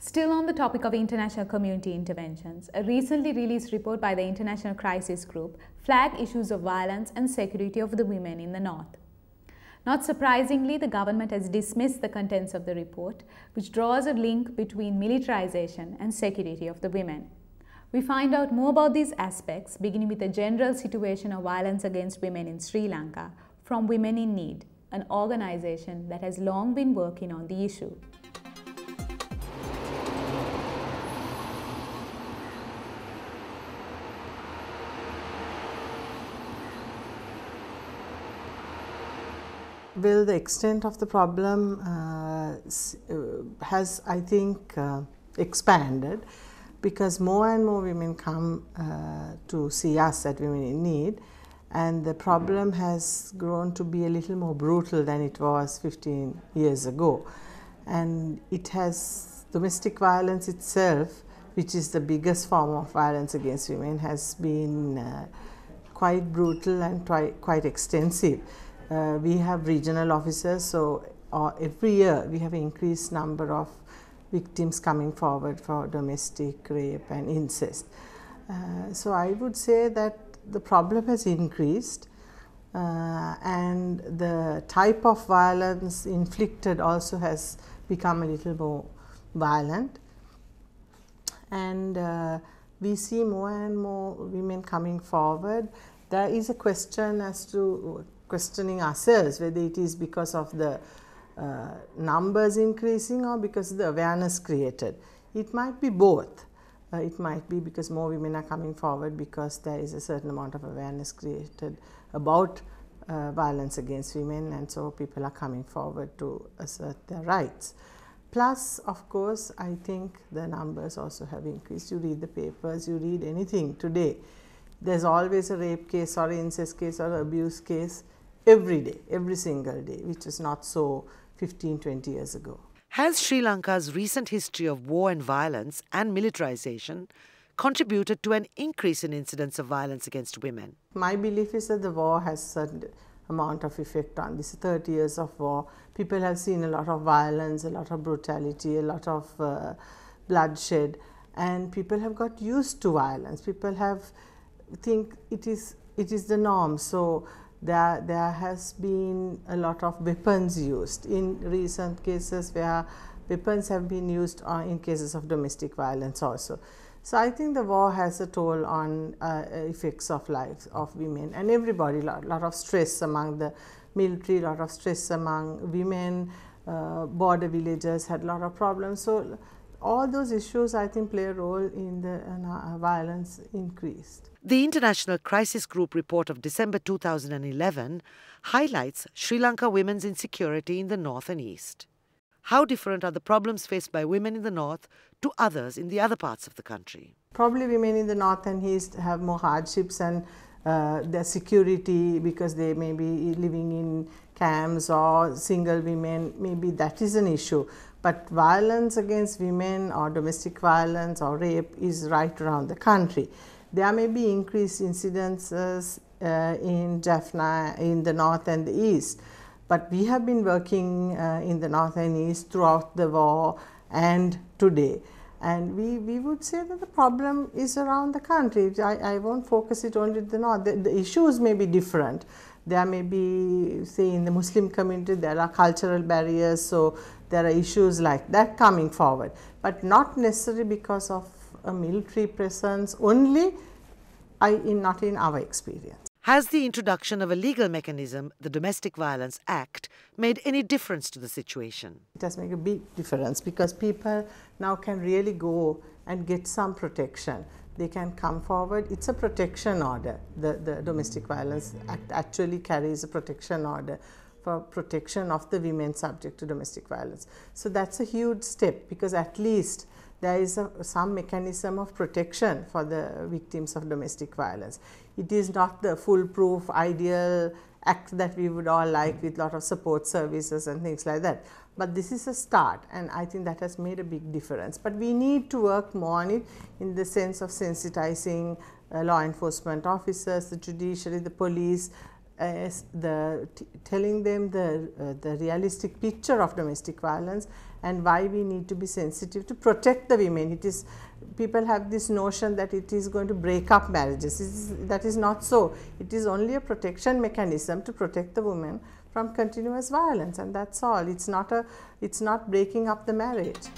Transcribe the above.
Still on the topic of international community interventions, a recently released report by the International Crisis Group flagged issues of violence and security of the women in the North. Not surprisingly, the government has dismissed the contents of the report, which draws a link between militarization and security of the women. We find out more about these aspects, beginning with the general situation of violence against women in Sri Lanka from Women in Need, an organization that has long been working on the issue. Well, the extent of the problem has, I think, expanded because more and more women come to see us at Women in Need, and the problem has grown to be a little more brutal than it was 15 years ago. And it has domestic violence itself, which is the biggest form of violence against women, has been quite brutal and quite extensive. We have regional officers, so every year we have an increased number of victims coming forward for domestic rape and incest. So I would say that the problem has increased and the type of violence inflicted also has become a little more violent, and we see more and more women coming forward. There is a question as to questioning ourselves whether it is because of the numbers increasing or because of the awareness created. It might be both. It might be because more women are coming forward because there is a certain amount of awareness created about violence against women, and so people are coming forward to assert their rights. Plus, of course, I think the numbers also have increased. You read the papers, you read anything today, there's always a rape case or an incest case or abuse case every day, every single day, which is not so 15-20 years ago. Has Sri Lanka's recent history of war and violence and militarization contributed to an increase in incidents of violence against women? My belief is that the war has a certain amount of effect on this. 30 years of war, people have seen a lot of violence, a lot of brutality, a lot of bloodshed, and people have got used to violence. People have think it is the norm. So there has been a lot of weapons used in recent cases where weapons have been used in cases of domestic violence also. So I think the war has a toll on effects of lives of women and everybody. Lot of stress among the military, lot of stress among women. Border villagers had a lot of problems. So all those issues, I think, play a role in the violence increased. The International Crisis Group report of December 2011 highlights Sri Lanka women's insecurity in the north and east. How different are the problems faced by women in the north to others in the other parts of the country? Probably women in the north and east have more hardships and their security because they may be living in camps or single women, maybe that is an issue. But violence against women or domestic violence or rape is right around the country. There may be increased incidences in Jaffna in the north and the east, but we have been working in the north and east throughout the war and today. And we would say that the problem is around the country. I won't focus it only on the north. The issues may be different. There may be, say, in the Muslim community, there are cultural barriers, so there are issues like that coming forward, but not necessarily because of a military presence only, not in our experience. Has the introduction of a legal mechanism, the Domestic Violence Act, made any difference to the situation? It has made a big difference because people now can really go and get some protection. They can come forward. It's a protection order. The Domestic Violence Act actually carries a protection order for protection of the women subject to domestic violence. So that's a huge step because at least there is some mechanism of protection for the victims of domestic violence. It is not the foolproof, ideal act that we would all like with a lot of support services and things like that. But this is a start, and I think that has made a big difference. But we need to work more on it in the sense of sensitizing law enforcement officers, the judiciary, the police, telling them the realistic picture of domestic violence and why we need to be sensitive to protect the women. It is, people have this notion that it is going to break up marriages. That is not so. It is only a protection mechanism to protect the woman from continuous violence, and that's all. It's not breaking up the marriage.